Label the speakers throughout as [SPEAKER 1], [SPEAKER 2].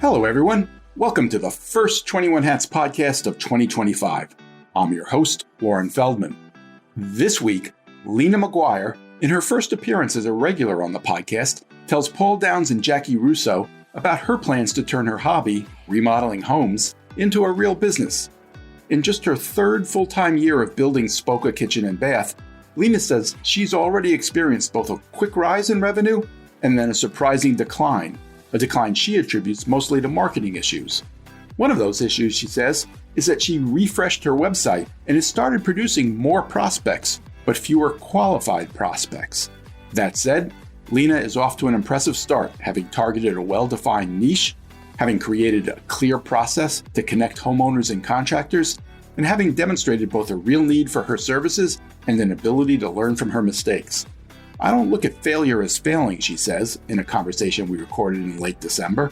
[SPEAKER 1] Hello, everyone. Welcome to the first 21 Hats podcast of 2025. I'm your host, Lauren Feldman. This week, Lena McGuire, in her first appearance as a regular on the podcast, tells Paul Downs and Jackie Russo about her plans to turn her hobby, remodeling homes, into a real business. In just her third full-time year of building Spoka Kitchen and Bath, Lena says she's already experienced both a quick rise in revenue and then a surprising decline, a decline she attributes mostly to marketing issues. One of those issues, she says, is that she refreshed her website and has started producing more prospects, but fewer qualified prospects. That said, Lena is off to an impressive start, having targeted a well-defined niche, having created a clear process to connect homeowners and contractors, and having demonstrated both a real need for her services and an ability to learn from her mistakes. I don't look at failure as failing, she says, in a conversation we recorded in late December.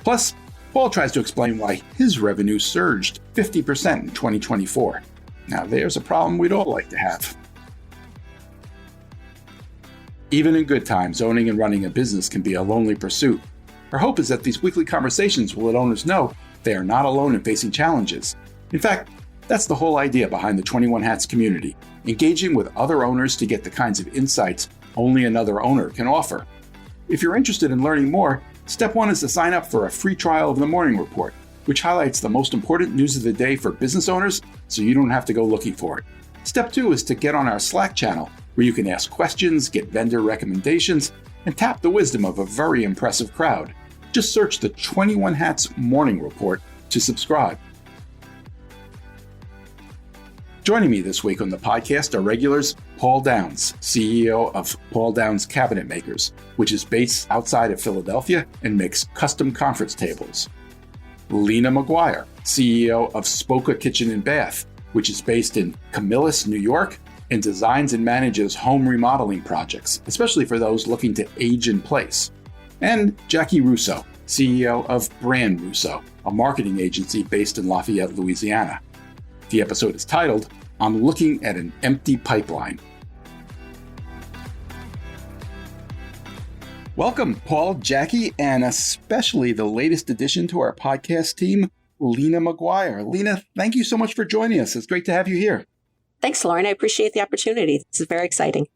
[SPEAKER 1] Plus, Paul tries to explain why his revenue surged 50% in 2024. Now, there's a problem we'd all like to have. Even in good times, owning and running a business can be a lonely pursuit. Her hope is that these weekly conversations will let owners know they are not alone in facing challenges. In fact, that's the whole idea behind the 21 Hats community, engaging with other owners to get the kinds of insights only another owner can offer. If you're interested in learning more, step one is to sign up for a free trial of the Morning Report, which highlights the most important news of the day for business owners so you don't have to go looking for it. Step two is to get on our Slack channel, where you can ask questions, get vendor recommendations, and tap the wisdom of a very impressive crowd. Just search the 21 Hats Morning Report to subscribe. Joining me this week on the podcast are regulars Paul Downs, CEO of Paul Downs Cabinet Makers, which is based outside of Philadelphia and makes custom conference tables. Lena McGuire, CEO of Spoka Kitchen and Bath, which is based in Camillus, New York, and designs and manages home remodeling projects, especially for those looking to age in place. And Jackie Russo, CEO of Brand Russo, a marketing agency based in Lafayette, Louisiana. The episode is titled, I'm Looking at an Empty Pipeline. Welcome, Paul, Jackie, and especially the latest addition to our podcast team, Lena McGuire. Lena, thank you so much for joining us. It's great to have you here.
[SPEAKER 2] Thanks, Lauren. I appreciate the opportunity. This is very exciting.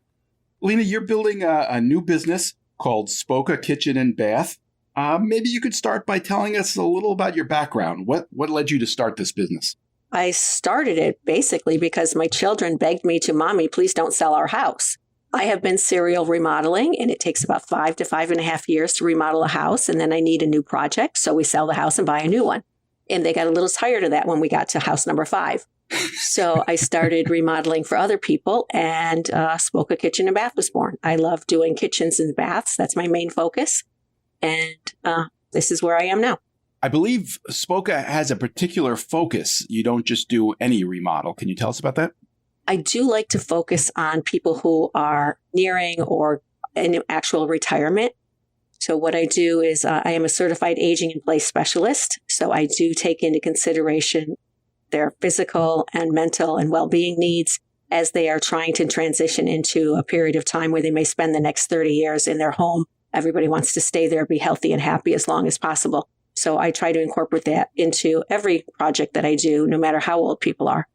[SPEAKER 1] Lena, you're building a new business called Spoka Kitchen and Bath. Maybe you could start by telling us a little about your background. What led you to start this business?
[SPEAKER 2] I started it basically because my children begged me to, Mommy, please don't sell our house. I have been serial remodeling, and it takes about 5 to 5.5 years to remodel a house, and then I need a new project, so we sell the house and buy a new one. And they got a little tired of that when we got to house number 5. So I started remodeling for other people, and Spoka Kitchen and Bath was born. I love doing kitchens and baths. That's my main focus. And this is where I am now.
[SPEAKER 1] I believe Spoka has a particular focus. You don't just do any remodel. Can you tell us about that?
[SPEAKER 2] I do like to focus on people who are nearing or in actual retirement. So what I do is I am a certified aging in place specialist. So I do take into consideration their physical and mental and well-being needs as they are trying to transition into a period of time where they may spend the next 30 years in their home. Everybody wants to stay there, be healthy and happy as long as possible. So I try to incorporate that into every project that I do, no matter how old people are,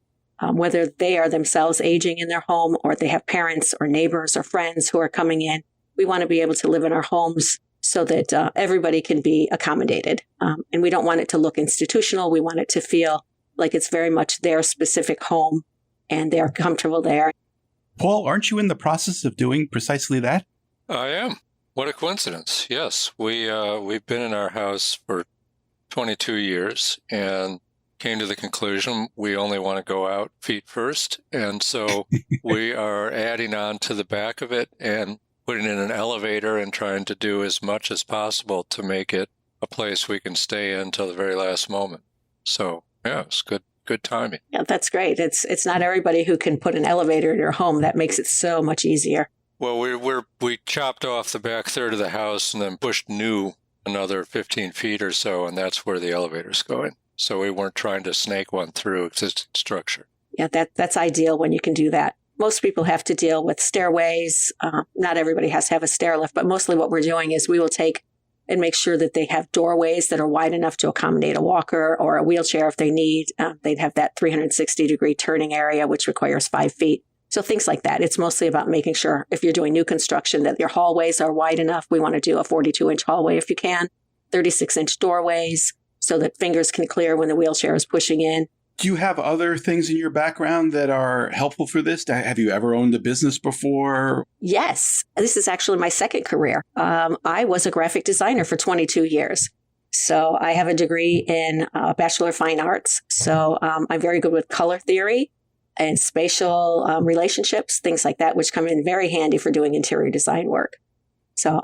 [SPEAKER 2] whether they are themselves aging in their home or they have parents or neighbors or friends who are coming in. We want to be able to live in our homes so that everybody can be accommodated. And we don't want it to look institutional. We want it to feel like it's very much their specific home and they're comfortable there.
[SPEAKER 1] Paul, aren't you in the process of doing precisely that?
[SPEAKER 3] I am. What a coincidence. Yes, we've been in our house for 22 years and came to the conclusion we only want to go out feet first. And so we are adding on to the back of it and putting in an elevator and trying to do as much as possible to make it a place we can stay in until the very last moment. So, yeah, it's good timing.
[SPEAKER 2] Yeah, that's great. It's not everybody who can put an elevator in their home. That makes it so much easier.
[SPEAKER 3] Well, we chopped off the back third of the house and then pushed new another 15 feet or so, and that's where the elevator's going. So we weren't trying to snake one through existing structure.
[SPEAKER 2] Yeah, that's ideal when you can do that. Most people have to deal with stairways. Not everybody has to have a stair lift, but mostly what we're doing is we will take and make sure that they have doorways that are wide enough to accommodate a walker or a wheelchair if they need. They'd have that 360-degree turning area, which requires 5 feet. So things like that. It's mostly about making sure if you're doing new construction that your hallways are wide enough. We want to do a 42-inch hallway if you can, 36-inch doorways so that fingers can clear when the wheelchair is pushing in.
[SPEAKER 1] Do you have other things in your background that are helpful for this? Have you ever owned a business before?
[SPEAKER 2] Yes. This is actually my second career. I was a graphic designer for 22 years. So I have a degree in Bachelor of Fine Arts. So I'm very good with color theory and spatial relationships, things like that, which come in very handy for doing interior design work. So,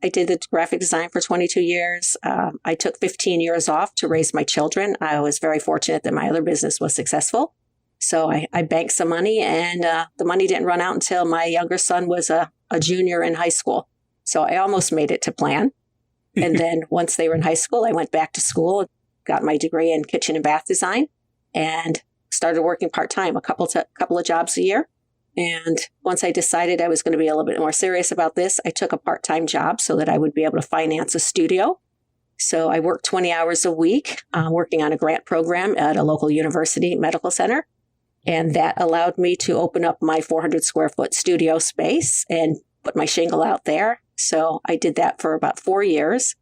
[SPEAKER 2] I did the graphic design for 22 years. I took 15 years off to raise my children. I was very fortunate that my other business was successful. So I banked some money, and the money didn't run out until my younger son was a junior in high school. So I almost made it to plan. And then once they were in high school, I went back to school, got my degree in kitchen and bath design, and started working part-time, a couple of jobs a year. And once I decided I was going to be a little bit more serious about this, I took a part-time job so that I would be able to finance a studio. So I worked 20 hours a week working on a grant program at a local university medical center. And that allowed me to open up my 400 square foot studio space and put my shingle out there. So I did that for about 4 years.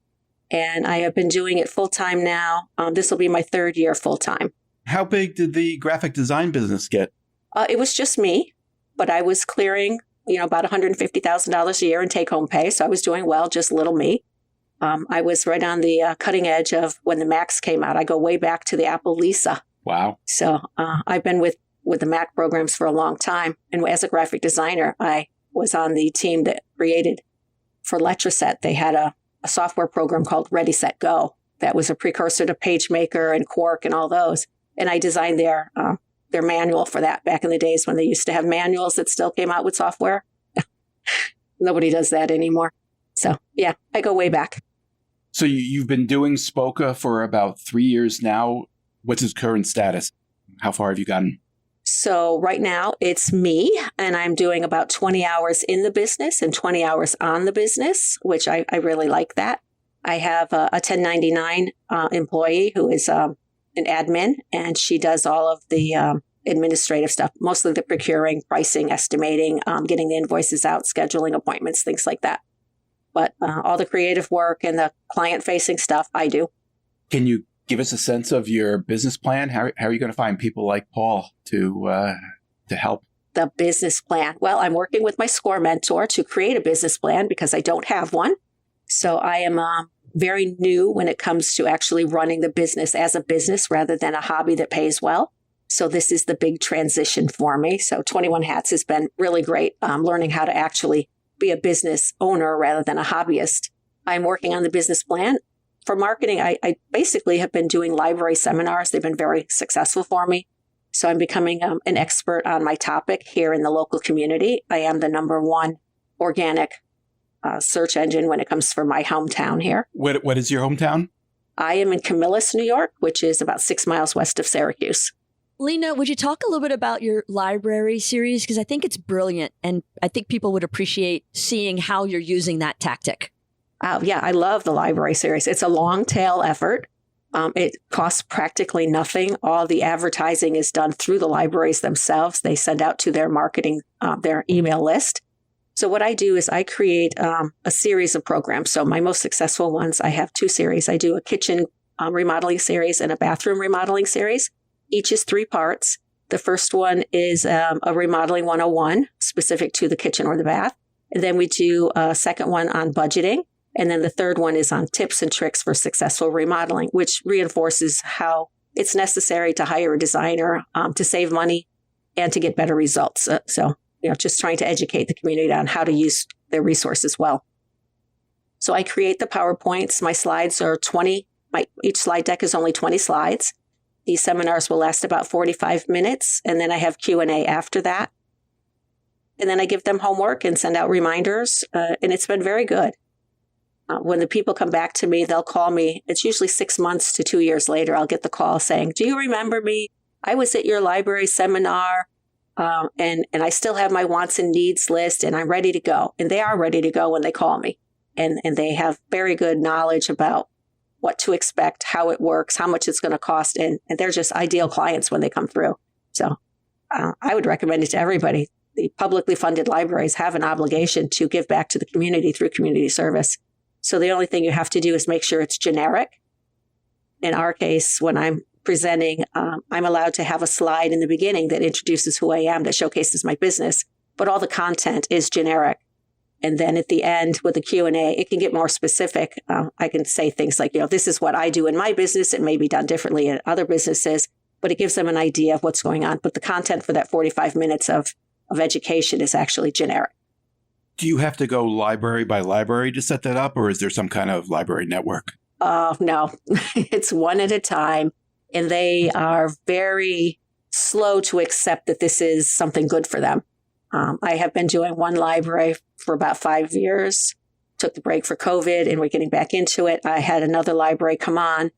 [SPEAKER 2] And I have been doing it full-time now. This will be my 3rd year full-time.
[SPEAKER 1] How big did the graphic design business get?
[SPEAKER 2] It was just me. But I was clearing, about $150,000 a year in take-home pay. So I was doing well, just little me. I was right on the cutting edge of when the Macs came out. I go way back to the Apple Lisa.
[SPEAKER 1] Wow.
[SPEAKER 2] So I've been with the Mac programs for a long time. And as a graphic designer, I was on the team that created for Letraset. They had a software program called Ready, Set, Go. That was a precursor to PageMaker and Quark and all those. And I designed their manual for that back in the days when they used to have manuals that still came out with software. Nobody does that anymore. So, yeah, I go way back.
[SPEAKER 1] So you've been doing Spoka for about 3 years now. What's its current status? How far have you gotten?
[SPEAKER 2] So right now it's me, and I'm doing about 20 hours in the business and 20 hours on the business, which I really like that. I have a 1099 employee who is an admin, and she does all of the administrative stuff, mostly the procuring, pricing, estimating, getting the invoices out, scheduling appointments, things like that. But all the creative work and the client-facing stuff, I do.
[SPEAKER 1] Can you give us a sense of your business plan? How are you going to find people like Paul to help?
[SPEAKER 2] The business plan. Well, I'm working with my SCORE mentor to create a business plan because I don't have one. So I am very new when it comes to actually running the business as a business rather than a hobby that pays well. So this is the big transition for me. So 21 Hats has been really great, learning how to actually be a business owner rather than a hobbyist. I'm working on the business plan. For marketing, I basically have been doing library seminars. They've been very successful for me. So I'm becoming an expert on my topic here in the local community. I am the #1 organic search engine when it comes for my hometown here.
[SPEAKER 1] What is your hometown?
[SPEAKER 2] I am in Camillus, New York, which is about 6 miles west of Syracuse.
[SPEAKER 4] Lena, would you talk a little bit about your library series? Because I think it's brilliant, and I think people would appreciate seeing how you're using that tactic.
[SPEAKER 2] Yeah, I love the library series. It's a long tail effort. It costs practically nothing. All the advertising is done through the libraries themselves. They send out to their marketing, their email list. So what I do is I create a series of programs. So my most successful ones, I have 2 series. I do a kitchen remodeling series and a bathroom remodeling series. Each is 3 parts. The first one is a remodeling 101 specific to the kitchen or the bath. And then we do a second one on budgeting. And then the third one is on tips and tricks for successful remodeling, which reinforces how it's necessary to hire a designer to save money and to get better results. So, just trying to educate the community on how to use their resources well. So I create the PowerPoints. My slides are 20. Each slide deck is only 20 slides. These seminars will last about 45 minutes, and then I have Q&A after that. And then I give them homework and send out reminders, and it's been very good. When the people come back to me, they'll call me. It's usually 6 months to 2 years later. I'll get the call saying, "Do you remember me? I was at your library seminar, and I still have my wants and needs list, and I'm ready to go." And they are ready to go when they call me. and they have very good knowledge about what to expect, how it works, how much it's going to cost. And they're just ideal clients when they come through. So I would recommend it to everybody. The publicly funded libraries have an obligation to give back to the community through community service. So the only thing you have to do is make sure it's generic. In our case, when I'm presenting, I'm allowed to have a slide in the beginning that introduces who I am, that showcases my business, but all the content is generic. And then at the end with the Q&A, it can get more specific. I can say things like, this is what I do in my business. It may be done differently in other businesses, but it gives them an idea of what's going on. But the content for that 45 minutes of education is actually generic.
[SPEAKER 1] Do you have to go library by library to set that up, or is there some kind of library network?
[SPEAKER 2] No, it's one at a time. And they are very slow to accept that this is something good for them. I have been doing one library for about 5 years, took the break for COVID, and we're getting back into it. I had another library come on,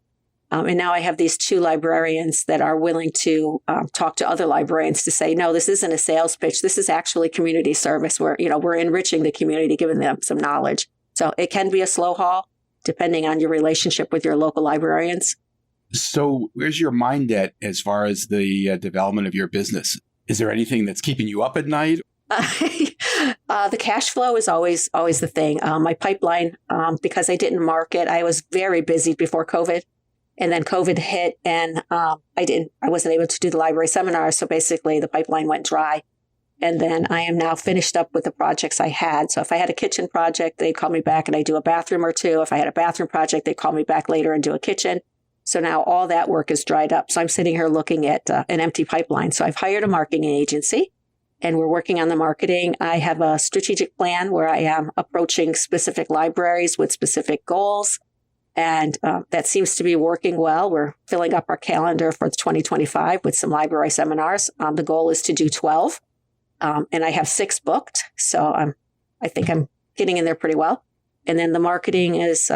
[SPEAKER 2] and now I have these 2 librarians that are willing to talk to other librarians to say, no, this isn't a sales pitch. This is actually community service where, we're enriching the community, giving them some knowledge. So it can be a slow haul, depending on your relationship with your local librarians.
[SPEAKER 1] So where's your mind at as far as the development of your business? Is there anything that's keeping you up at night?
[SPEAKER 2] The cash flow is always the thing. My pipeline, because I didn't market, I was very busy before COVID, and then COVID hit, and I wasn't able to do the library seminars. So basically, the pipeline went dry. And then I am now finished up with the projects I had. So if I had a kitchen project, they'd call me back and I do a bathroom or 2. If I had a bathroom project, they'd call me back later and do a kitchen. So now all that work is dried up. So I'm sitting here looking at an empty pipeline. So I've hired a marketing agency and we're working on the marketing. I have a strategic plan where I am approaching specific libraries with specific goals. And that seems to be working well. We're filling up our calendar for 2025 with some library seminars. The goal is to do 12. And I have 6 booked. So I think I'm getting in there pretty well. And then the marketing is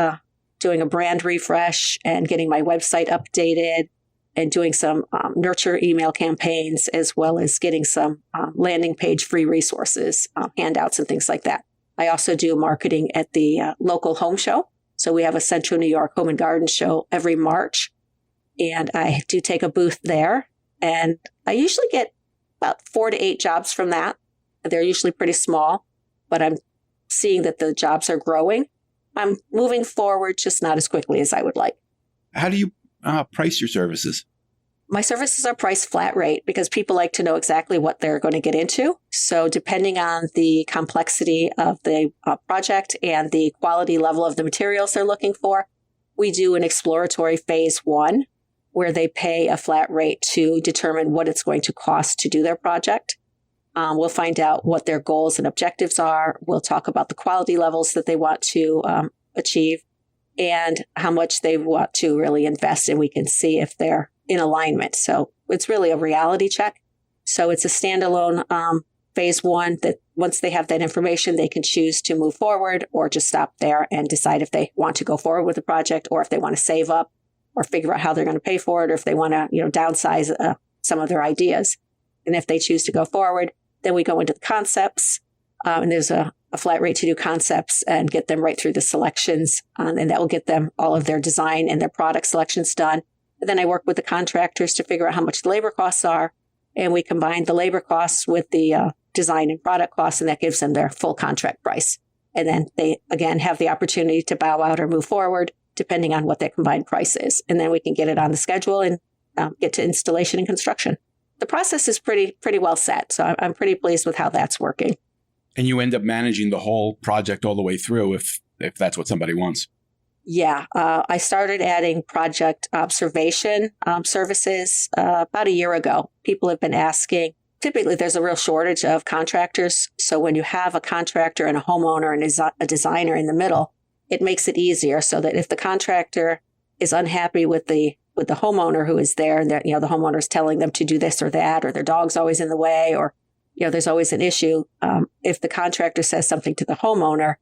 [SPEAKER 2] doing a brand refresh and getting my website updated and doing some nurture email campaigns, as well as getting some landing page free resources, handouts and things like that. I also do marketing at the local home show. So we have a Central New York Home and Garden show every March. And I do take a booth there. And I usually get about 4 to 8 jobs from that. They're usually pretty small, but I'm seeing that the jobs are growing. I'm moving forward, just not as quickly as I would like.
[SPEAKER 1] How do you price your services?
[SPEAKER 2] My services are priced flat rate because people like to know exactly what they're going to get into. So depending on the complexity of the project and the quality level of the materials they're looking for, we do an exploratory phase 1 where they pay a flat rate to determine what it's going to cost to do their project. We'll find out what their goals and objectives are. We'll talk about the quality levels that they want to achieve and how much they want to really invest, and we can see if they're in alignment. So it's really a reality check. So it's a standalone phase 1 that once they have that information, they can choose to move forward or just stop there and decide if they want to go forward with the project or if they want to save up or figure out how they're going to pay for it, or if they want to, downsize some of their ideas. And if they choose to go forward, then we go into the concepts, and there's a flat rate to do concepts and get them right through the selections, and that will get them all of their design and their product selections done. And then I work with the contractors to figure out how much the labor costs are, and we combine the labor costs with the design and product costs, and that gives them their full contract price. And then they, again, have the opportunity to bow out or move forward, depending on what that combined price is. And then we can get it on the schedule and get to installation and construction. The process is pretty well set. So I'm pretty pleased with how that's working.
[SPEAKER 1] And you end up managing the whole project all the way through if that's what somebody wants.
[SPEAKER 2] Yeah. I started adding project observation services about a year ago. People have been asking. Typically, there's a real shortage of contractors. So when you have a contractor and a homeowner and a designer in the middle, it makes it easier so that if the contractor is unhappy with the homeowner who is there and that, the homeowner is telling them to do this or that, or their dog's always in the way, or, there's always an issue. If the contractor says something to the homeowner,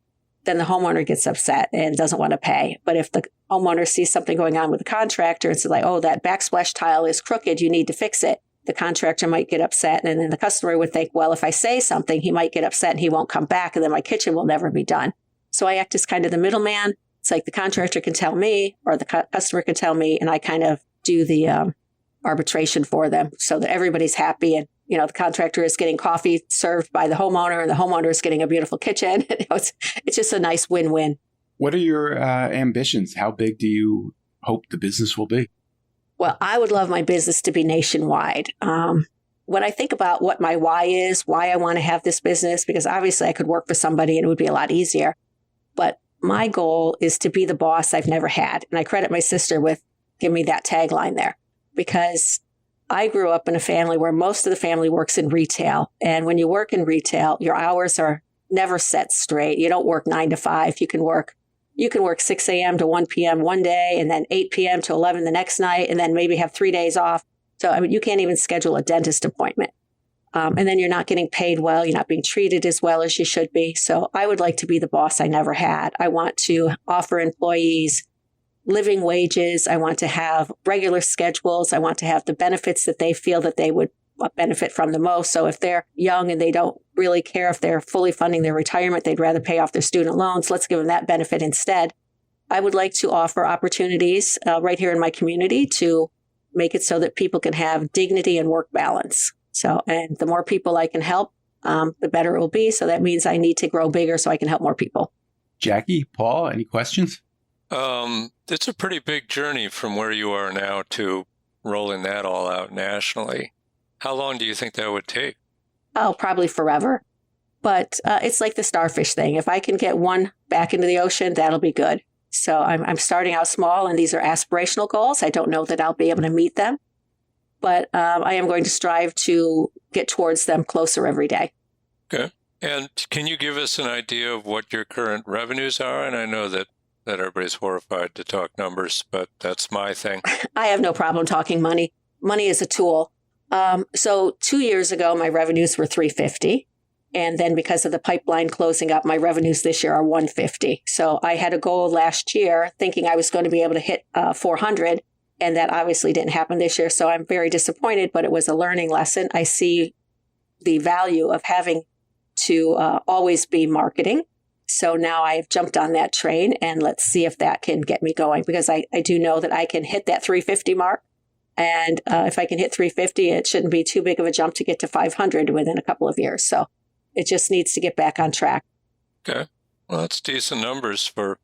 [SPEAKER 2] then the homeowner gets upset and doesn't want to pay. But if the homeowner sees something going on with the contractor and says like, oh, that backsplash tile is crooked, you need to fix it, the contractor might get upset. And then the customer would think, well, if I say something, he might get upset and he won't come back. And then my kitchen will never be done. So I act as kind of the middleman. It's like the contractor can tell me or the customer can tell me, and I kind of do the arbitration for them so that everybody's happy. And, the contractor is getting coffee served by the homeowner and the homeowner is getting a beautiful kitchen. It's just a nice win-win.
[SPEAKER 1] What are your ambitions? How big do you hope the business will be?
[SPEAKER 2] Well, I would love my business to be nationwide. When I think about what my why is, why I want to have this business, because obviously I could work for somebody and it would be a lot easier. But my goal is to be the boss I've never had. And I credit my sister with giving me that tagline there, because I grew up in a family where most of the family works in retail. And when you work in retail, your hours are never set straight. You don't work 9 to 5. You can work 6 a.m. to 1 p.m. one day, and then 8 p.m. to 11 the next night, and then maybe have 3 days off. So, you can't even schedule a dentist appointment. And then you're not getting paid well. You're not being treated as well as you should be. So I would like to be the boss I never had. I want to offer employees living wages. I want to have regular schedules. I want to have the benefits that they feel that they would benefit from the most. So if they're young and they don't really care if they're fully funding their retirement, they'd rather pay off their student loans. Let's give them that benefit instead. I would like to offer opportunities right here in my community to make it so that people can have dignity and work balance. So, and the more people I can help, the better it will be. So that means I need to grow bigger so I can help more people.
[SPEAKER 1] Jackie, Paul, any questions?
[SPEAKER 3] It's a pretty big journey from where you are now to rolling that all out nationally. How long do you think that would take?
[SPEAKER 2] Oh, probably forever. But it's like the starfish thing. If I can get one back into the ocean, that'll be good. So I'm starting out small, and these are aspirational goals. I don't know that I'll be able to meet them, but I am going to strive to get towards them closer every day.
[SPEAKER 3] Okay. And can you give us an idea of what your current revenues are? And I know that everybody's horrified to talk numbers, but that's my thing.
[SPEAKER 2] I have no problem talking money. Money is a tool. So 2 years ago, my revenues were $350. And then because of the pipeline closing up, my revenues this year are $150. So I had a goal last year thinking I was going to be able to hit 400. And that obviously didn't happen this year. So I'm very disappointed, but it was a learning lesson. I see the value of having to always be marketing. So now I've jumped on that train, and let's see if that can get me going, because I do know that I can hit that 350 mark. And if I can hit 350, it shouldn't be too big of a jump to get to 500 within a couple of years. So it just needs to get back on track.
[SPEAKER 3] Okay. Well, that's decent numbers for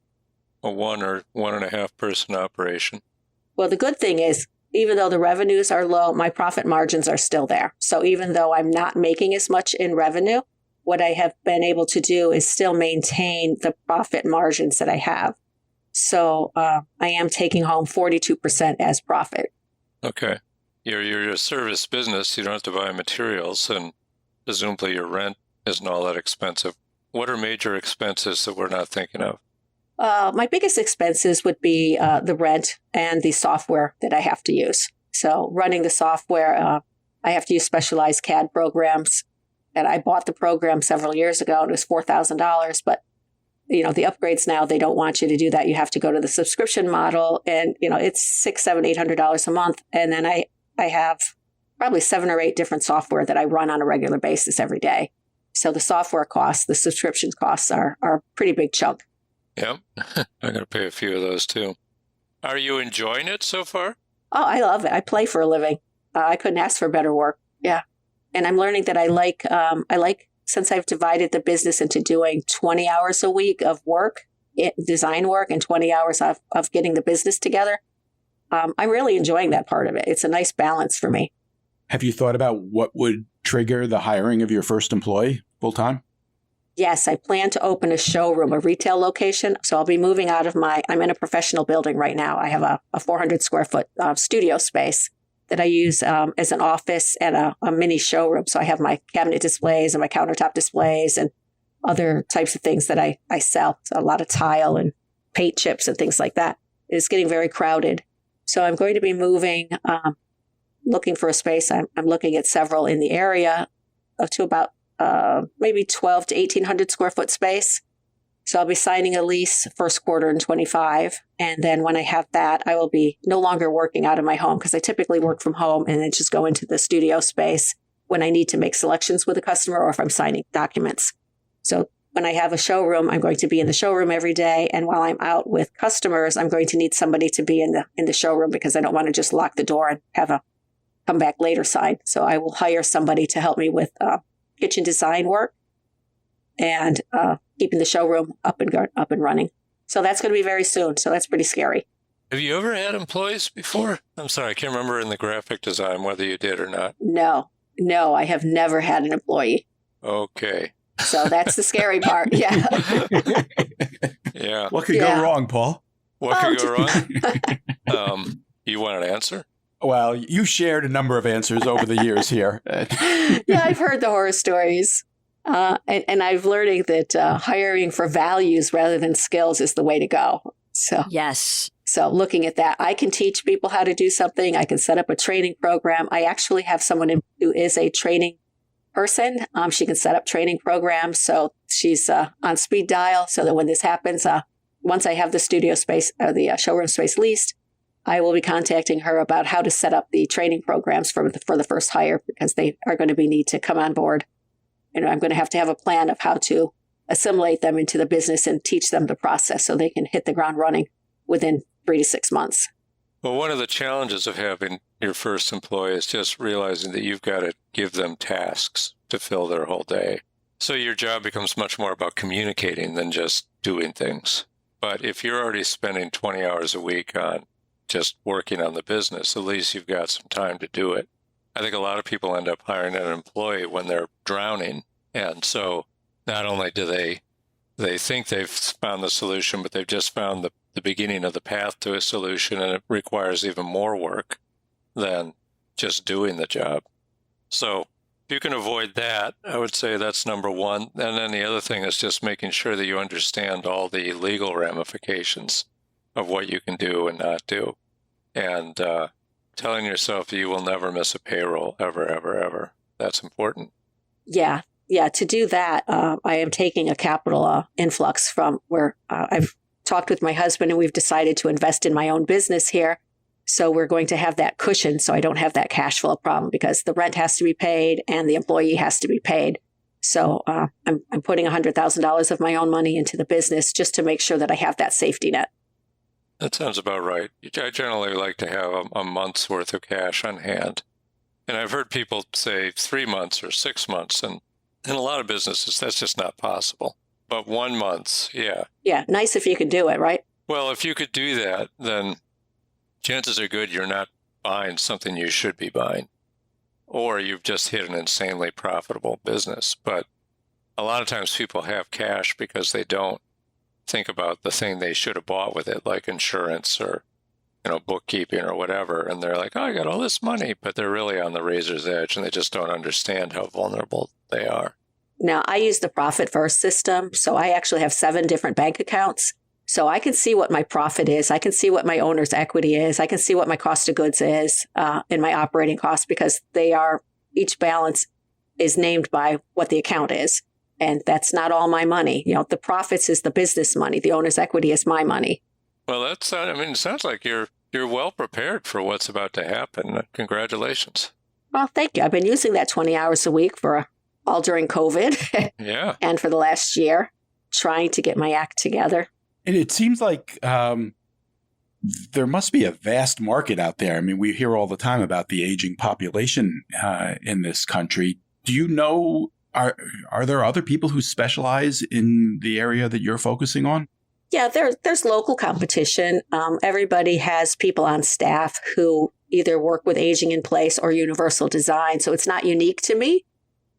[SPEAKER 3] a 1 or 1.5 person operation.
[SPEAKER 2] Well, the good thing is, even though the revenues are low, my profit margins are still there. So even though I'm not making as much in revenue, what I have been able to do is still maintain the profit margins that I have. So I am taking home 42% as profit.
[SPEAKER 3] Okay. You're a service business. You don't have to buy materials, and presumably your rent isn't all that expensive. What are major expenses that we're not thinking of?
[SPEAKER 2] My biggest expenses would be the rent and the software that I have to use. So running the software, I have to use specialized CAD programs. And I bought the program several years ago. It was $4,000. But, the upgrades now, they don't want you to do that. You have to go to the subscription model. And, it's $600, $700, $800 a month. And then I have probably 7 or 8 different software that I run on a regular basis every day. So the software costs, the subscription costs are a pretty big chunk.
[SPEAKER 3] Yep. I got to pay a few of those too. Are you enjoying it so far?
[SPEAKER 2] Oh, I love it. I play for a living. I couldn't ask for better work. Yeah. And I'm learning that I like, since I've divided the business into doing 20 hours a week of work, design work, and 20 hours of getting the business together. I'm really enjoying that part of it. It's a nice balance for me.
[SPEAKER 1] Have you thought about what would trigger the hiring of your first employee full-time?
[SPEAKER 2] Yes, I plan to open a showroom, a retail location. So I'll be moving out of I'm in a professional building right now. I have a 400 square foot studio space that I use as an office and a mini showroom. So I have my cabinet displays and my countertop displays and other types of things that I sell. So a lot of tile and paint chips and things like that. It's getting very crowded. So I'm going to be moving, looking for a space. I'm looking at several in the area to about maybe 12 to 1,800 square foot space. So I'll be signing a lease first quarter in 25. And then when I have that, I will be no longer working out of my home, because I typically work from home and then just go into the studio space when I need to make selections with a customer or if I'm signing documents. So when I have a showroom, I'm going to be in the showroom every day. And while I'm out with customers, I'm going to need somebody to be in the showroom because I don't want to just lock the door and have a come back later side. So I will hire somebody to help me with kitchen design work and keeping the showroom up and running. So that's going to be very soon. So that's pretty scary.
[SPEAKER 3] Have you ever had employees before? I'm sorry, I can't remember in the graphic design whether you did or not.
[SPEAKER 2] No, I have never had an employee.
[SPEAKER 3] Okay.
[SPEAKER 2] So that's the scary part. Yeah.
[SPEAKER 3] Yeah.
[SPEAKER 1] What could go wrong, Paul?
[SPEAKER 3] What could go wrong? You want an answer?
[SPEAKER 1] Well, you shared a number of answers over the years here.
[SPEAKER 2] Yeah, I've heard the horror stories. And I've learning that hiring for values rather than skills is the way to go. So
[SPEAKER 4] Yes.
[SPEAKER 2] So looking at that, I can teach people how to do something. I can set up a training program. I actually have someone who is a training person. She can set up training programs. So she's on speed dial so that when this happens, once I have the studio space, the showroom space leased, I will be contacting her about how to set up the training programs for the first hire because they are going to need to come on board. And I'm going to have a plan of how to assimilate them into the business and teach them the process so they can hit the ground running within 3 to 6 months.
[SPEAKER 3] Well, one of the challenges of having your first employee is just realizing that you've got to give them tasks to fill their whole day. So your job becomes much more about communicating than just doing things. But if you're already spending 20 hours a week on just working on the business, at least you've got some time to do it. I think a lot of people end up hiring an employee when they're drowning. And so not only do they think they've found the solution, but they've just found the beginning of the path to a solution, and it requires even more work than just doing the job. So if you can avoid that, I would say that's number one. And then the other thing is just making sure that you understand all the legal ramifications of what you can do and not do. And telling yourself that you will never miss a payroll, ever, ever, ever. That's important.
[SPEAKER 2] Yeah. To do that, I am taking a capital influx from where I've talked with my husband and we've decided to invest in my own business here. So we're going to have that cushion so I don't have that cash flow problem because the rent has to be paid and the employee has to be paid. So I'm putting $100,000 of my own money into the business just to make sure that I have that safety net.
[SPEAKER 3] That sounds about right. I generally like to have a month's worth of cash on hand. And I've heard people say 3 months or 6 months. And in a lot of businesses, that's just not possible. But 1 month, yeah.
[SPEAKER 2] Yeah, nice if you could do it, right?
[SPEAKER 3] Well, if you could do that, then chances are good you're not buying something you should be buying. Or you've just hit an insanely profitable business. But a lot of times people have cash because they don't think about the thing they should have bought with it, like insurance or, bookkeeping or whatever. And they're like, oh, I got all this money, but they're really on the razor's edge and they just don't understand how vulnerable they are.
[SPEAKER 2] Now, I use the Profit First system. So I actually have 7 different bank accounts. So I can see what my profit is. I can see what my owner's equity is. I can see what my cost of goods is in my operating costs because each balance is named by what the account is. And that's not all my money. The profits is the business money. The owner's equity is my money.
[SPEAKER 3] Well, it sounds like you're well prepared for what's about to happen. Congratulations.
[SPEAKER 2] Well, thank you. I've been using that 20 hours a week all during COVID.
[SPEAKER 3] Yeah.
[SPEAKER 2] And for the last year, trying to get my act together.
[SPEAKER 1] And it seems like there must be a vast market out there. I mean, we hear all the time about the aging population in this country. Do you know, are there other people who specialize in the area that you're focusing on?
[SPEAKER 2] Yeah, there's local competition. Everybody has people on staff who either work with aging in place or universal design. So it's not unique to me.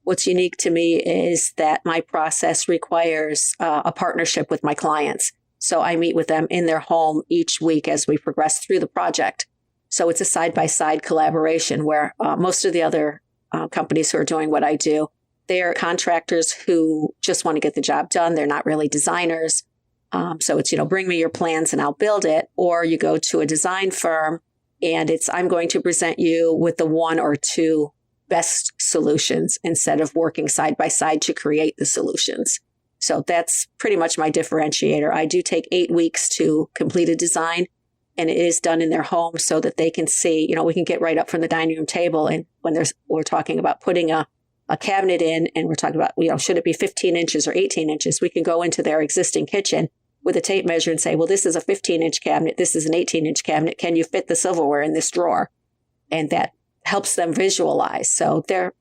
[SPEAKER 2] What's unique to me is that my process requires a partnership with my clients. So I meet with them in their home each week as we progress through the project. So it's a side-by-side collaboration where most of the other companies who are doing what I do, they are contractors who just want to get the job done. They're not really designers. So it's, bring me your plans and I'll build it. Or you go to a design firm and I'm going to present you with the 1 or 2 best solutions instead of working side by side to create the solutions. So that's pretty much my differentiator. I do take 8 weeks to complete a design and it is done in their home so that they can see, we can get right up from the dining room table. And when we're talking about putting a a cabinet in and we're talking about, should it be 15 inches or 18 inches? We can go into their existing kitchen with a tape measure and say, well, this is a 15-inch cabinet. This is an 18-inch cabinet. Can you fit the silverware in this drawer? And that helps them visualize. So they're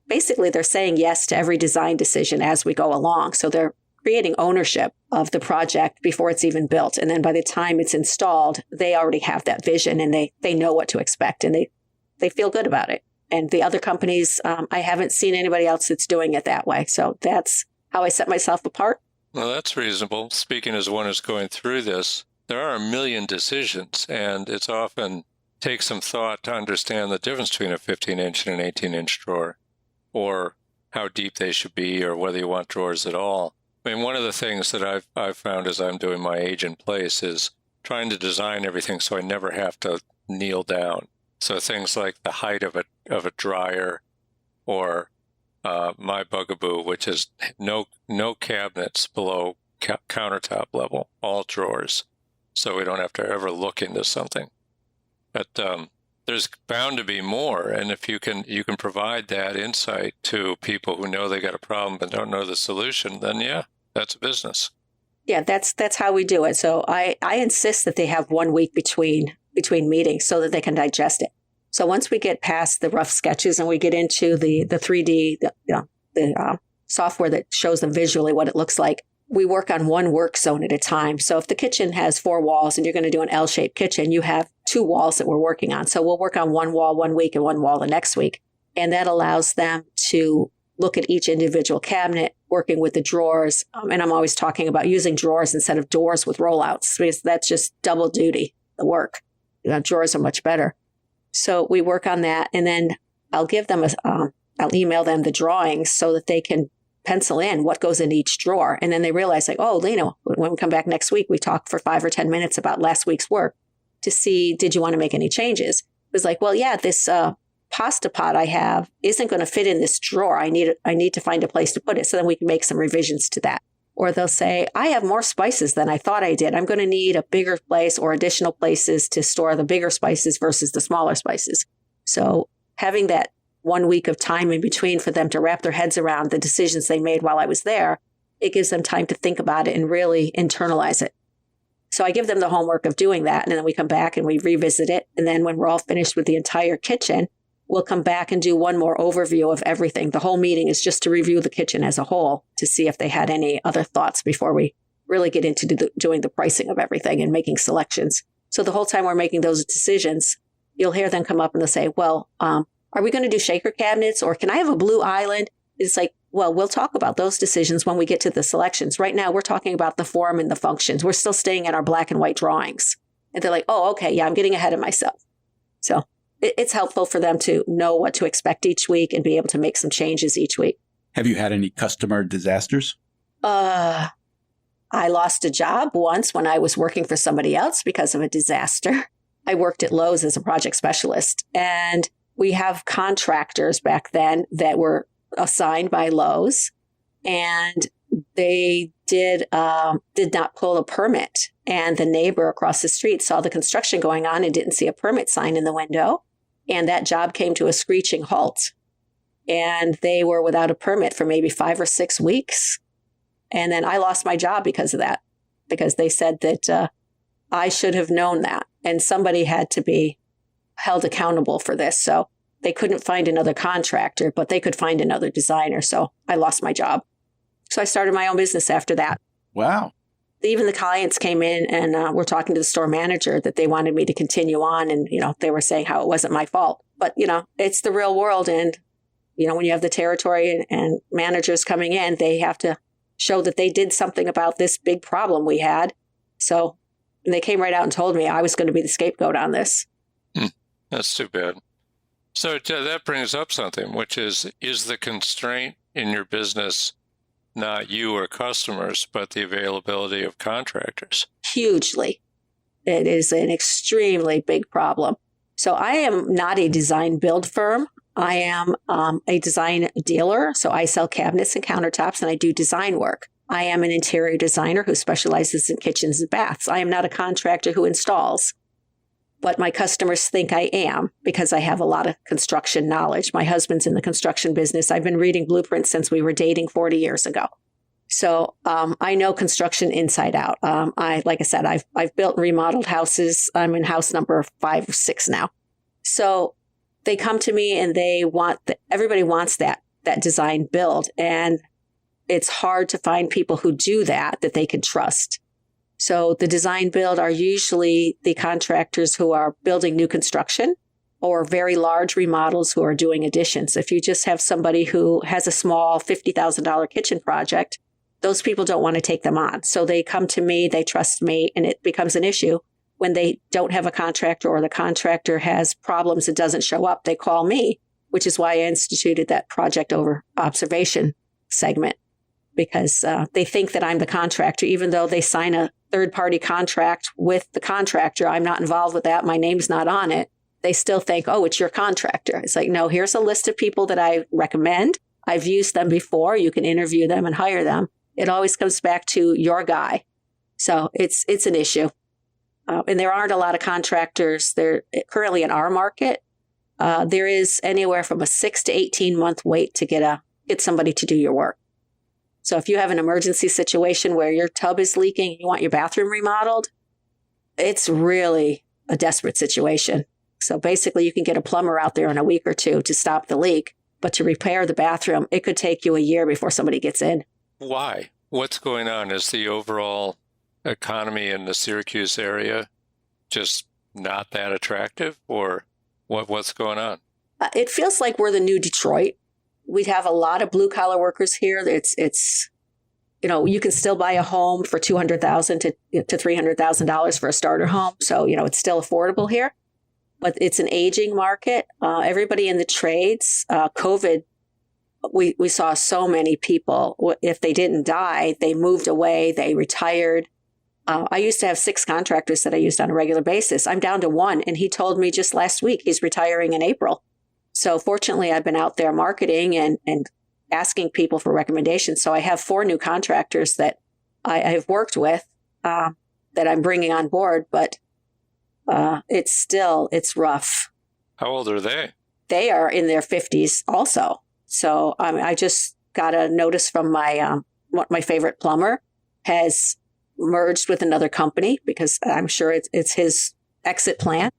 [SPEAKER 2] saying yes to every design decision as we go along. So they're creating ownership of the project before it's even built. And then by the time it's installed, they already have that vision and they know what to expect and they feel good about it. And the other companies, I haven't seen anybody else that's doing it that way. So that's how I set myself apart.
[SPEAKER 3] Well, that's reasonable. Speaking as one who's going through this, there are a million decisions, and it's often takes some thought to understand the difference between a 15-inch and an 18-inch drawer, or how deep they should be, or whether you want drawers at all. I mean, one of the things that I've found as I'm doing my age in place is trying to design everything so I never have to kneel down. So things like the height of a dryer, or my bugaboo, which is no cabinets below countertop level, all drawers, so we don't have to ever look into something. But there's bound to be more, and if you can provide that insight to people who know they got a problem but don't know the solution, then yeah, that's a business.
[SPEAKER 2] Yeah, that's how we do it. So I insist that they have 1 week between meetings so that they can digest it. So once we get past the rough sketches and we get into the 3D, the software that shows them visually what it looks like, we work on one work zone at a time. So if the kitchen has 4 walls and you're going to do an L-shaped kitchen, you have 2 walls that we're working on. So we'll work on one wall 1 week and one wall the next week. And that allows them to look at each individual cabinet, working with the drawers. And I'm always talking about using drawers instead of doors with rollouts, because that's just double duty, the work. Drawers are much better. So we work on that. And then I'll give them I'll email them the drawings so that they can pencil in what goes in each drawer. And then they realize like, oh, when we come back next week, we talk for 5 or 10 minutes about last week's work to see, did you want to make any changes? It was like, well, yeah, this pasta pot I have isn't going to fit in this drawer. I need to find a place to put it. So then we can make some revisions to that. Or they'll say, I have more spices than I thought I did. I'm going to need a bigger place or additional places to store the bigger spices versus the smaller spices. So having that 1 week of time in between for them to wrap their heads around the decisions they made while I was there, it gives them time to think about it and really internalize it. So I give them the homework of doing that. And then we come back and we revisit it. And then when we're all finished with the entire kitchen, we'll come back and do one more overview of everything. The whole meeting is just to review the kitchen as a whole to see if they had any other thoughts before we really get into doing the pricing of everything and making selections. So the whole time we're making those decisions, you'll hear them come up and they'll say, well, are we going to do shaker cabinets, or can I have a blue island? It's like, well, we'll talk about those decisions when we get to the selections. Right now, we're talking about the form and the functions. We're still staying in our black and white drawings. And they're like, oh, okay, yeah, I'm getting ahead of myself. So it's helpful for them to know what to expect each week and be able to make some changes each week.
[SPEAKER 1] Have you had any customer disasters?
[SPEAKER 2] I lost a job once when I was working for somebody else because of a disaster. I worked at Lowe's as a project specialist, and we have contractors back then that were assigned by Lowe's, and they did not pull a permit. And the neighbor across the street saw the construction going on and didn't see a permit sign in the window. And that job came to a screeching halt. And they were without a permit for maybe 5 or 6 weeks. And then I lost my job because of that, because they said that I should have known that. And somebody had to be held accountable for this. So they couldn't find another contractor, but they could find another designer. So I lost my job. So I started my own business after that.
[SPEAKER 1] Wow.
[SPEAKER 2] Even the clients came in and were talking to the store manager that they wanted me to continue on. And, they were saying how it wasn't my fault. But, it's the real world. And, when you have the territory and managers coming in, they have to show that they did something about this big problem we had. So they came right out and told me I was going to be the scapegoat on this.
[SPEAKER 3] That's too bad. So that brings up something, which is the constraint in your business not you or customers, but the availability of contractors?
[SPEAKER 2] Hugely. It is an extremely big problem. So I am not a design build firm. I am a design dealer. So I sell cabinets and countertops, and I do design work. I am an interior designer who specializes in kitchens and baths. I am not a contractor who installs. but my customers think I am because I have a lot of construction knowledge. My husband's in the construction business. I've been reading blueprints since we were dating 40 years ago. So I know construction inside out. Like I said, I've built and remodeled houses. I'm in house number 5 or 6 now. So they come to me and everybody wants that design build. And it's hard to find people who do that they can trust. So the design build are usually the contractors who are building new construction or very large remodels who are doing additions. If you just have somebody who has a small $50,000 kitchen project, those people don't want to take them on. So they come to me, they trust me, and it becomes an issue when they don't have a contractor or the contractor has problems and doesn't show up. They call me, which is why I instituted that project over observation segment, because they think that I'm the contractor, even though they sign a third-party contract with the contractor. I'm not involved with that. My name's not on it. They still think, oh, it's your contractor. It's like, no, here's a list of people that I recommend. I've used them before. You can interview them and hire them. It always comes back to your guy. So it's an issue. And there aren't a lot of contractors. They're currently in our market. There is anywhere from a 6 to 18 month wait to get somebody to do your work. So if you have an emergency situation where your tub is leaking, you want your bathroom remodeled, it's really a desperate situation. So basically you can get a plumber out there in a week or 2 to stop the leak, but to repair the bathroom, it could take you a year before somebody gets in.
[SPEAKER 3] Why? What's going on? Is the overall economy in the Syracuse area just not that attractive, or what's going on?
[SPEAKER 2] It feels like we're the new Detroit. We have a lot of blue collar workers here. It's you can still buy a home for $200,000 to $300,000 for a starter home. So, it's still affordable here, but it's an aging market. Everybody in the trades, COVID, we saw so many people. If they didn't die, they moved away, they retired. I used to have 6 contractors that I used on a regular basis. I'm down to 1. And he told me just last week he's retiring in April. So fortunately, I've been out there marketing and asking people for recommendations. So I have 4 new contractors that I've worked with that I'm bringing on board. But it's rough.
[SPEAKER 3] How old are they?
[SPEAKER 2] They are in their 50s also. So I just got a notice from my favorite plumber has merged with another company because I'm sure it's his exit plan.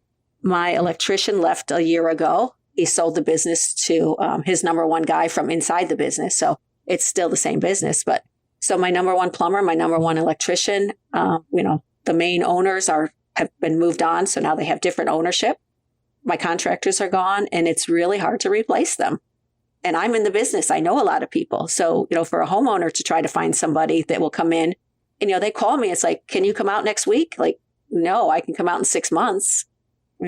[SPEAKER 2] My electrician left a year ago. He sold the business to his number 1 guy from inside the business. So it's still the same business. But so my number 1 plumber, my number 1 electrician, the main owners have been moved on. So now they have different ownership. My contractors are gone and it's really hard to replace them. And I'm in the business. I know a lot of people. So, for a homeowner to try to find somebody that will come in, they call me. It's like, can you come out next week? Like, no, I can come out in 6 months.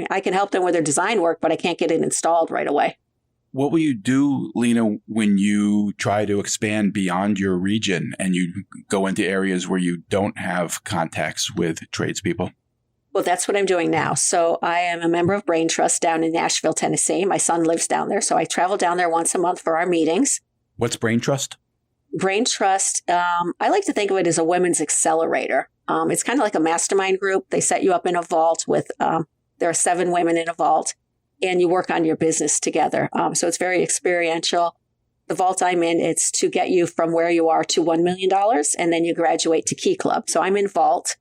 [SPEAKER 2] I can help them with their design work, but I can't get it installed right away.
[SPEAKER 1] What will you do, Lena, when you try to expand beyond your region and you go into areas where you don't have contacts with tradespeople?
[SPEAKER 2] Well, that's what I'm doing now. So I am a member of Brain Trust down in Nashville, Tennessee. My son lives down there. So I travel down there once a month for our meetings. What's
[SPEAKER 1] Brain Trust?
[SPEAKER 2] Brain Trust, I like to think of it as a women's accelerator. It's kind of like a mastermind group. They set you up in a vault with, there are 7 women in a vault, and you work on your business together. So it's very experiential. The vault I'm in, it's to get you from where you are to $1 million, and then you graduate to Key Club. So I'm in vault,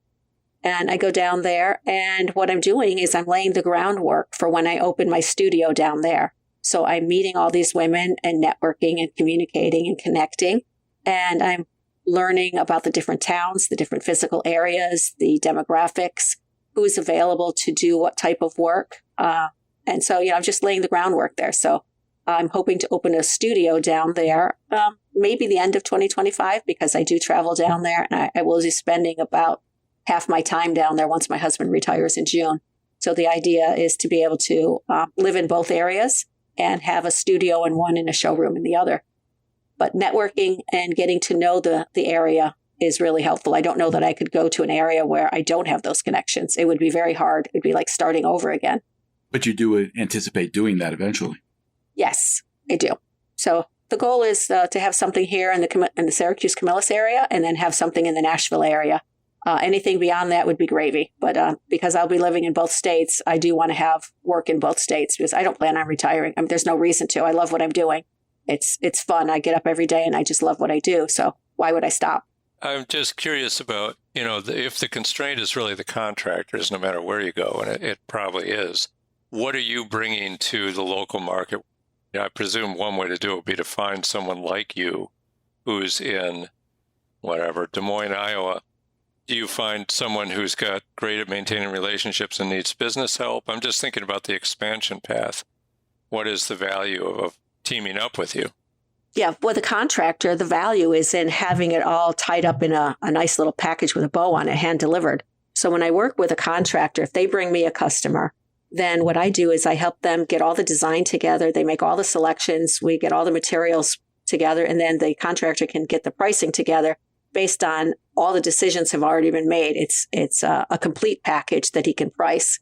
[SPEAKER 2] and I go down there, and what I'm doing is I'm laying the groundwork for when I open my studio down there. So I'm meeting all these women and networking and communicating and connecting, and I'm learning about the different towns, the different physical areas, the demographics, who's available to do what type of work. And so, I'm just laying the groundwork there. So I'm hoping to open a studio down there, maybe the end of 2025, because I do travel down there and I will be spending about half my time down there once my husband retires in June. So the idea is to be able to live in both areas and have a studio in one and a showroom in the other. But networking and getting to know the area is really helpful. I don't know that I could go to an area where I don't have those connections. It would be very hard. It'd be like starting over again.
[SPEAKER 1] But you do anticipate doing that eventually.
[SPEAKER 2] Yes, I do. So the goal is to have something here in the Syracuse Camillus area and then have something in the Nashville area. Anything beyond that would be gravy. But because I'll be living in both states, I do want to have work in both states because I don't plan on retiring. I mean, there's no reason to. I love what I'm doing. It's fun. I get up every day and I just love what I do. So why would I stop?
[SPEAKER 3] I'm just curious about, if the constraint is really the contractors, no matter where you go, and it probably is, what are you bringing to the local market? I presume one way to do it would be to find someone like you who's in, Des Moines, Iowa. Do you find someone who's got great at maintaining relationships and needs business help? I'm just thinking about the expansion path. What is the value of teaming up with you?
[SPEAKER 2] Yeah, with a contractor, the value is in having it all tied up in a nice little package with a bow on it, hand delivered. So when I work with a contractor, if they bring me a customer, then what I do is I help them get all the design together. They make all the selections. We get all the materials together, and then the contractor can get the pricing together based on all the decisions have already been made. It's a complete package that he can price.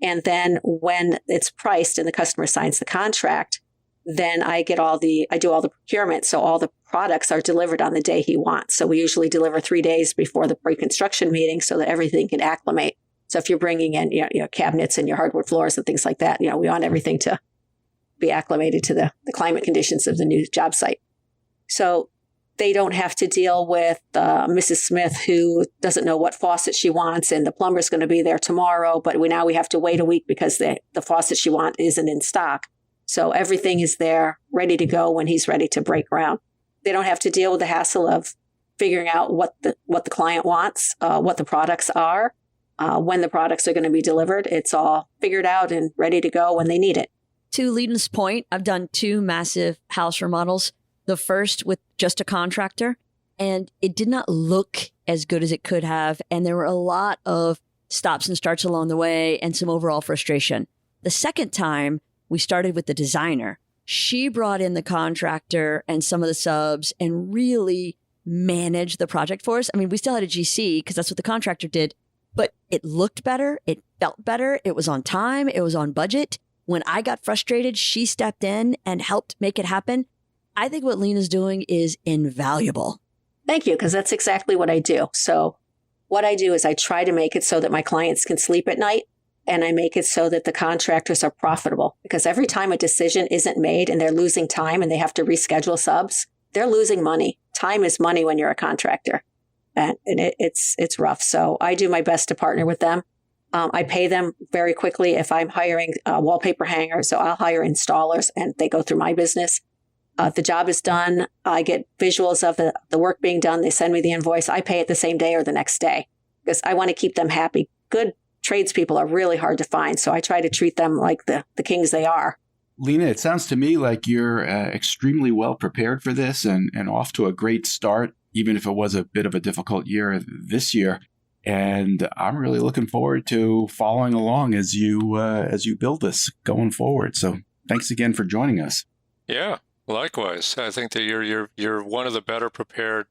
[SPEAKER 2] And then when it's priced and the customer signs the contract, then I do all the procurement. So all the products are delivered on the day he wants. So we usually deliver 3 days before the pre-construction meeting so that everything can acclimate. So if you're bringing in cabinets and your hardwood floors and things like that, we want everything to be acclimated to the climate conditions of the new job site. So they don't have to deal with Mrs. Smith who doesn't know what faucet she wants and the plumber's going to be there tomorrow, but we have to wait a week because the faucet she wants isn't in stock. So everything is there ready to go when he's ready to break ground. They don't have to deal with the hassle of figuring out what the client wants, what the products are, when the products are going to be delivered. It's all figured out and ready to go when they need it.
[SPEAKER 4] To Lena's point, I've done 2 massive house remodels. The first with just a contractor, and it did not look as good as it could have. And there were a lot of stops and starts along the way and some overall frustration. The second time, we started with the designer. She brought in the contractor and some of the subs and really managed the project for us. I mean, we still had a GC because that's what the contractor did, but it looked better. It felt better. It was on time. It was on budget. When I got frustrated, she stepped in and helped make it happen. I think what Lena's doing is invaluable.
[SPEAKER 2] Thank you, because that's exactly what I do. So what I do is I try to make it so that my clients can sleep at night. And I make it so that the contractors are profitable, because every time a decision isn't made and they're losing time and they have to reschedule subs, they're losing money. Time is money when you're a contractor, and it's rough. So I do my best to partner with them. I pay them very quickly if I'm hiring wallpaper hangers. So I'll hire installers and they go through my business. The job is done. I get visuals of the work being done. They send me the invoice. I pay it the same day or the next day because I want to keep them happy. Good tradespeople are really hard to find, so I try to treat them like the kings they are.
[SPEAKER 1] Lena, it sounds to me like you're extremely well prepared for this and off to a great start, even if it was a bit of a difficult year this year. And I'm really looking forward to following along as you build this going forward. So thanks again for joining us.
[SPEAKER 3] Yeah, likewise. I think that you're one of the better prepared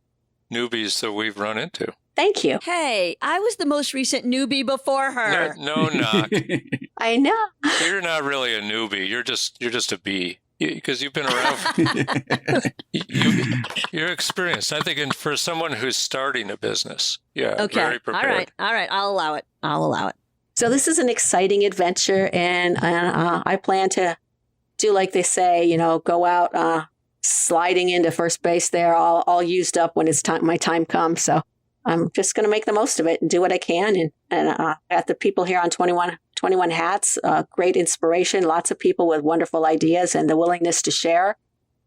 [SPEAKER 3] newbies that we've run into.
[SPEAKER 2] Thank you.
[SPEAKER 4] Hey, I was the most recent newbie before her.
[SPEAKER 3] No knock.
[SPEAKER 2] I know.
[SPEAKER 3] You're not really a newbie. You're just a bee because you've been around. You're experienced. I think, and for someone who's starting a business, very prepared.
[SPEAKER 4] All right. I'll allow it.
[SPEAKER 2] So this is an exciting adventure, and I plan to do like they say, go out sliding into first base there, all used up when my time comes. So I'm just going to make the most of it and do what I can. And at the people here on 21 Hats, great inspiration, lots of people with wonderful ideas and the willingness to share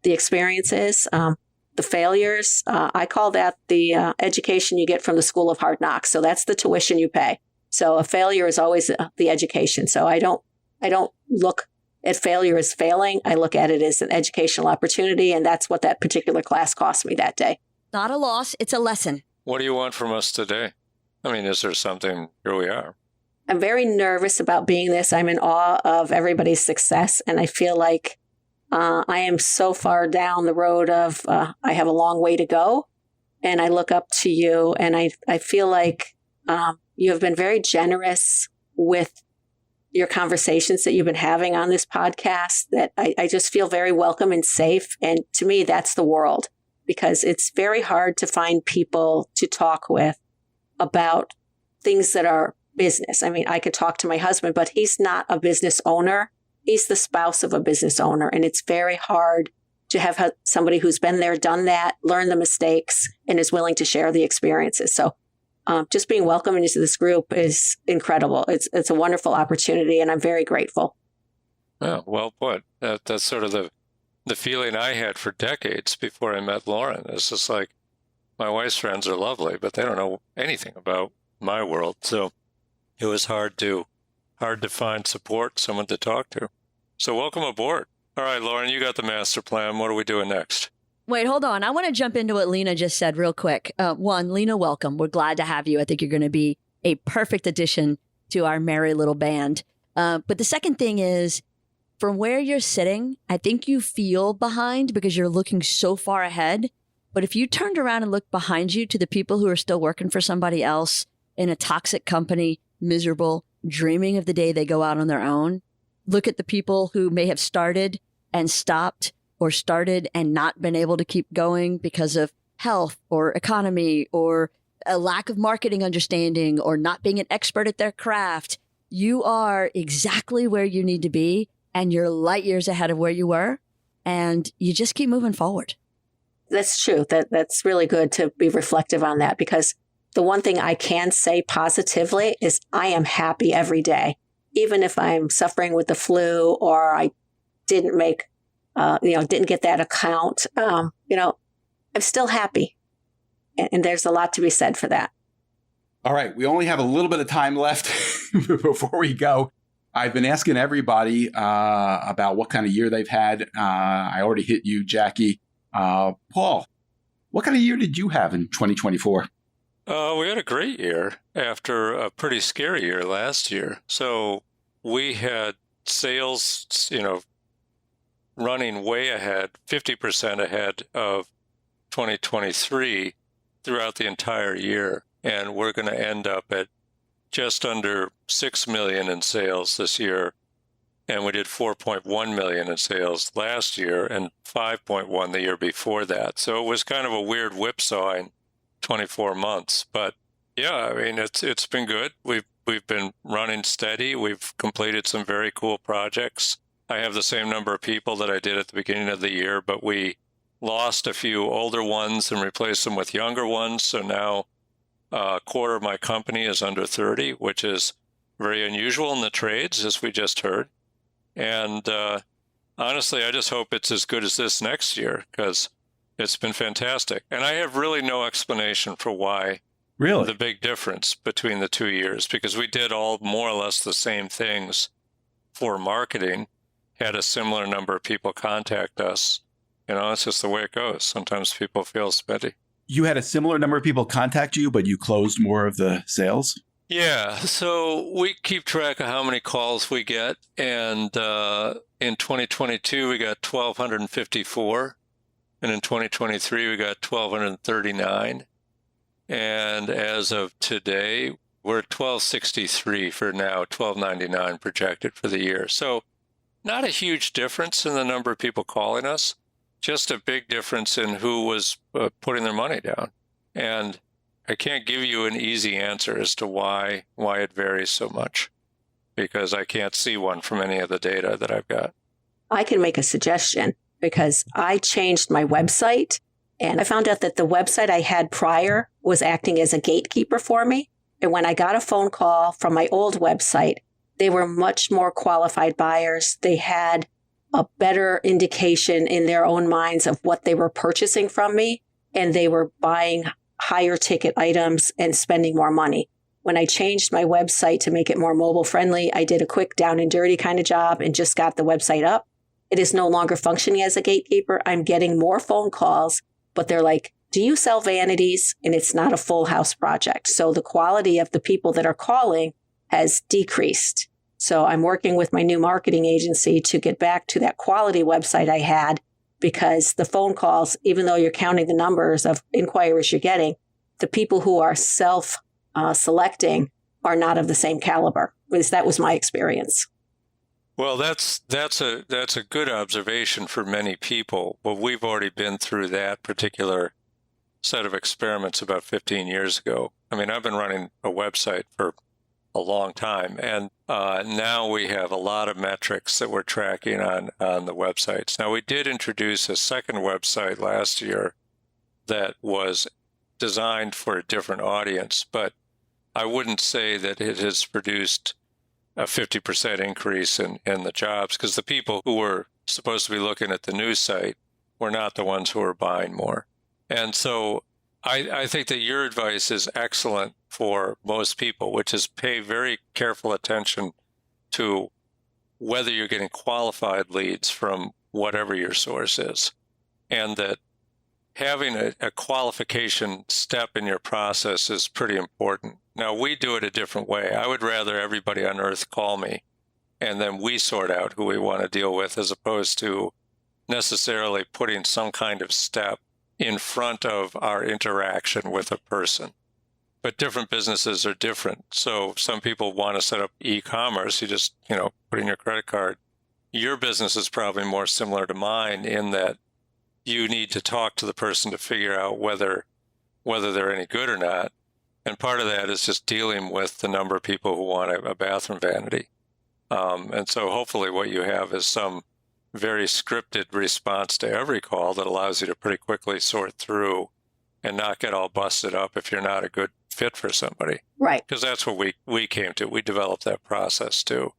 [SPEAKER 2] the experiences, the failures. I call that the education you get from the School of Hard Knocks. So that's the tuition you pay. So a failure is always the education. So I don't look at failure as failing. I look at it as an educational opportunity. And that's what that particular class cost me that day.
[SPEAKER 4] Not a loss. It's a lesson.
[SPEAKER 3] What do you want from us today? I mean, is there something? Here we are.
[SPEAKER 2] I'm very nervous about being this. I'm in awe of everybody's success. And I feel like I am so far down the road of I have a long way to go. And I look up to you. And I feel like you have been very generous with your conversations that you've been having on this podcast, that I just feel very welcome and safe. And to me, that's the world, because it's very hard to find people to talk with about things that are business. I mean, I could talk to my husband, but he's not a business owner. He's the spouse of a business owner. And it's very hard to have somebody who's been there, done that, learned the mistakes, and is willing to share the experiences. So just being welcomed into this group is incredible. It's a wonderful opportunity, and I'm very grateful.
[SPEAKER 3] Yeah, well put. That's sort of the feeling I had for decades before I met Lauren. It's just like, my wife's friends are lovely, but they don't know anything about my world. So it was hard to find support, someone to talk to. So welcome aboard. All right, Lauren, you got the master plan. What are we doing next?
[SPEAKER 4] Wait, hold on. I want to jump into what Lena just said real quick. One, Lena, welcome. We're glad to have you. I think you're going to be a perfect addition to our merry little band. But the second thing is, from where you're sitting, I think you feel behind because you're looking so far ahead. But if you turned around and looked behind you to the people who are still working for somebody else in a toxic company, miserable, dreaming of the day they go out on their own, look at the people who may have started and stopped, or started and not been able to keep going because of health or economy or a lack of marketing understanding or not being an expert at their craft. You are exactly where you need to be, and you're light years ahead of where you were, and you just keep moving forward.
[SPEAKER 2] That's true. That's really good to be reflective on that, because the one thing I can say positively is I am happy every day, even if I'm suffering with the flu or I didn't make, didn't get that account. I'm still happy. And there's a lot to be said for that.
[SPEAKER 1] All right. We only have a little bit of time left before we go. I've been asking everybody about what kind of year they've had. I already hit you, Jackie. Paul, what kind of year did you have in 2024?
[SPEAKER 3] We had a great year after a pretty scary year last year. So we had sales, running way ahead, 50% ahead of 2023 throughout the entire year. And we're going to end up at just under 6 million in sales this year. And we did 4.1 million in sales last year and 5.1 the year before that. So it was kind of a weird whipsaw in 24 months. But yeah, I mean, it's been good. We've been running steady. We've completed some very cool projects. I have the same number of people that I did at the beginning of the year, but we lost a few older ones and replaced them with younger ones. So now a quarter of my company is under 30, which is very unusual in the trades, as we just heard. And honestly, I just hope it's as good as this next year, because it's been fantastic. And I have really no explanation for why the big difference between the 2 years, because we did all more or less the same things for marketing, had a similar number of people contact us. It's just the way it goes. Sometimes people feel spitty.
[SPEAKER 1] You had a similar number of people contact you, but you closed more of the sales?
[SPEAKER 3] Yeah, so we keep track of how many calls we get, and in 2022 we got 1,254, and in 2023 we got 1,239, and as of today we're at 1,263 for now, 1,299 projected for the year. So not a huge difference in the number of people calling us, just a big difference in who was putting their money down. And I can't give you an easy answer as to why it varies so much, because I can't see one from any of the data that I've got.
[SPEAKER 2] I can make a suggestion, because I changed my website and I found out that the website I had prior was acting as a gatekeeper for me. And when I got a phone call from my old website, they were much more qualified buyers. They had a better indication in their own minds of what they were purchasing from me, and they were buying higher ticket items and spending more money. When I changed my website to make it more mobile friendly, I did a quick down and dirty kind of job and just got the website up. It is no longer functioning as a gatekeeper. I'm getting more phone calls, but they're like, do you sell vanities? And it's not a full house project. So the quality of the people that are calling has decreased. So I'm working with my new marketing agency to get back to that quality website I had, because the phone calls, even though you're counting the numbers of inquiries you're getting, the people who are self-selecting are not of the same caliber. At least that was my experience.
[SPEAKER 3] Well, that's a good observation for many people. Well, we've already been through that particular set of experiments about 15 years ago. I mean, I've been running a website for a long time, and now we have a lot of metrics that we're tracking on the websites. Now, we did introduce a second website last year that was designed for a different audience, but I wouldn't say that it has produced a 50% increase in the jobs, because the people who were supposed to be looking at the news site were not the ones who were buying more. And so I think that your advice is excellent for most people, which is pay very careful attention to whether you're getting qualified leads from whatever your source is, and that having a qualification step in your process is pretty important. Now, we do it a different way. I would rather everybody on earth call me, and then we sort out who we want to deal with, as opposed to necessarily putting some kind of step in front of our interaction with a person. But different businesses are different. So some people want to set up e-commerce. You just, put in your credit card. Your business is probably more similar to mine in that you need to talk to the person to figure out whether they're any good or not. And part of that is just dealing with the number of people who want a bathroom vanity. And so hopefully what you have is some very scripted response to every call that allows you to pretty quickly sort through and not get all busted up if you're not a good fit for somebody.
[SPEAKER 2] Right.
[SPEAKER 3] Because that's what we came to. We developed that process to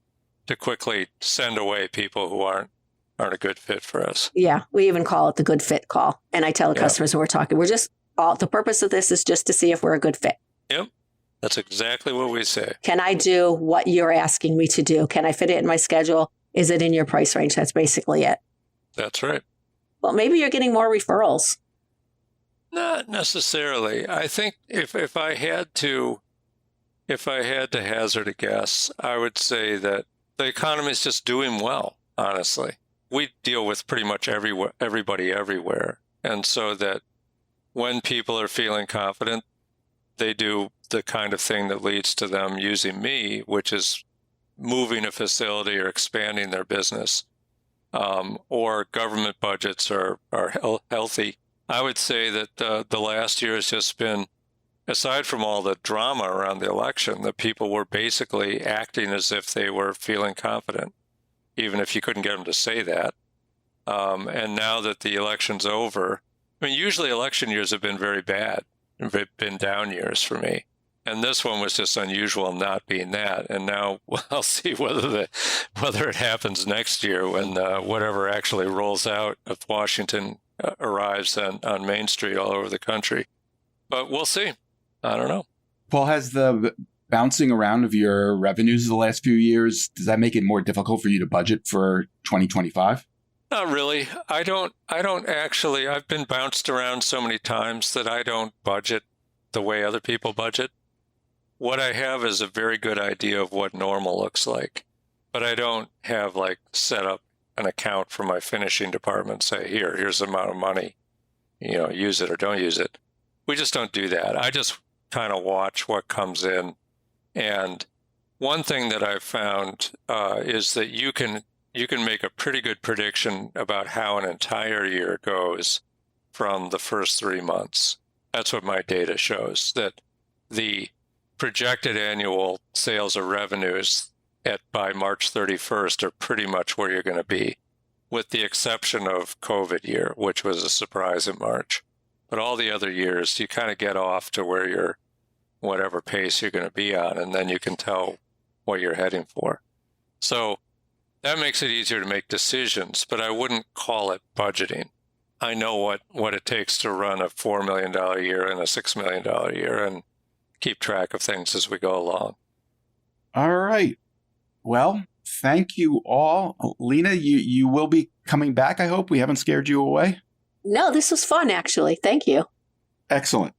[SPEAKER 3] quickly send away people who aren't a good fit for us.
[SPEAKER 2] Yeah. We even call it the good fit call. And I tell the customers when we're talking, the purpose of this is just to see if we're a good fit.
[SPEAKER 3] Yep. That's exactly what we say.
[SPEAKER 2] Can I do what you're asking me to do? Can I fit it in my schedule? Is it in your price range? That's basically it.
[SPEAKER 3] That's right.
[SPEAKER 2] Well, maybe you're getting more referrals.
[SPEAKER 3] Not necessarily. I think if I had to hazard a guess, I would say that the economy is just doing well, honestly. We deal with pretty much everybody everywhere. And so that when people are feeling confident, they do the kind of thing that leads to them using me, which is moving a facility or expanding their business, or government budgets are healthy. I would say that the last year has just been, aside from all the drama around the election, that people were basically acting as if they were feeling confident, even if you couldn't get them to say that. And now that the election's over, I mean, usually election years have been very bad. They've been down years for me. And this one was just unusual not being that. And now I'll see whether it happens next year when whatever actually rolls out of Washington arrives on Main Street all over the country. But we'll see. I don't know.
[SPEAKER 1] Paul, has the bouncing around of your revenues the last few years, does that make it more difficult for you to budget for 2025?
[SPEAKER 3] Not really. I don't actually. I've been bounced around so many times that I don't budget the way other people budget. What I have is a very good idea of what normal looks like, but I don't have set up an account for my finishing department, say, here's the amount of money, use it or don't use it. We just don't do that. I just kind of watch what comes in. And one thing that I've found is that you can make a pretty good prediction about how an entire year goes from the first 3 months. That's what my data shows, that the projected annual sales or revenues by March 31st are pretty much where you're going to be, with the exception of COVID year, which was a surprise in March. But all the other years, you kind of get off to where you're, whatever pace you're going to be on, and then you can tell what you're heading for. So that makes it easier to make decisions, but I wouldn't call it budgeting. I know what it takes to run a $4 million year and a $6 million year and keep track of things as we go along.
[SPEAKER 1] All right. Well, thank you all. Lena, you will be coming back, I hope. We haven't scared you away.
[SPEAKER 2] No, this was fun, actually. Thank you.
[SPEAKER 1] Excellent.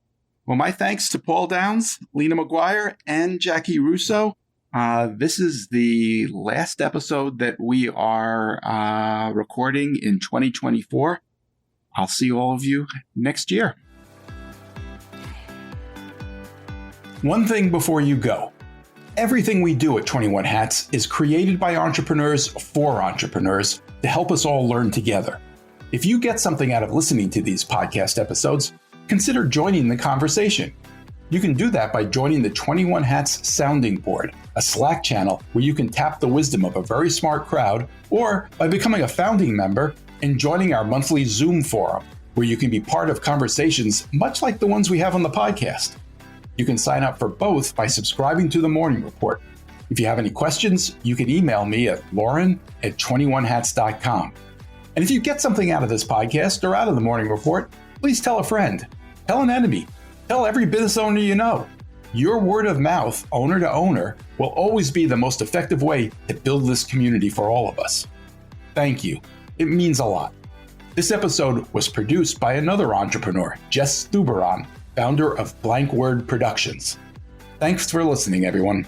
[SPEAKER 1] Well, my thanks to Paul Downs, Lena McGuire, and Jackie Russo. This is the last episode that we are recording in 2024. I'll see all of you next year. One thing before you go. Everything we do at 21 Hats is created by entrepreneurs for entrepreneurs to help us all learn together. If you get something out of listening to these podcast episodes, consider joining the conversation. You can do that by joining the 21 Hats Sounding Board, a Slack channel where you can tap the wisdom of a very smart crowd, or by becoming a founding member and joining our monthly Zoom forum, where you can be part of conversations much like the ones we have on the podcast. You can sign up for both by subscribing to the Morning Report. If you have any questions, you can email me at lauren@21hats.com. And if you get something out of this podcast or out of the Morning Report, please tell a friend, tell an enemy, tell every business owner you know. Your word of mouth, owner to owner, will always be the most effective way to build this community for all of us. Thank you. It means a lot. This episode was produced by another entrepreneur, Jess Stuberon, founder of Blank Word Productions. Thanks for listening, everyone.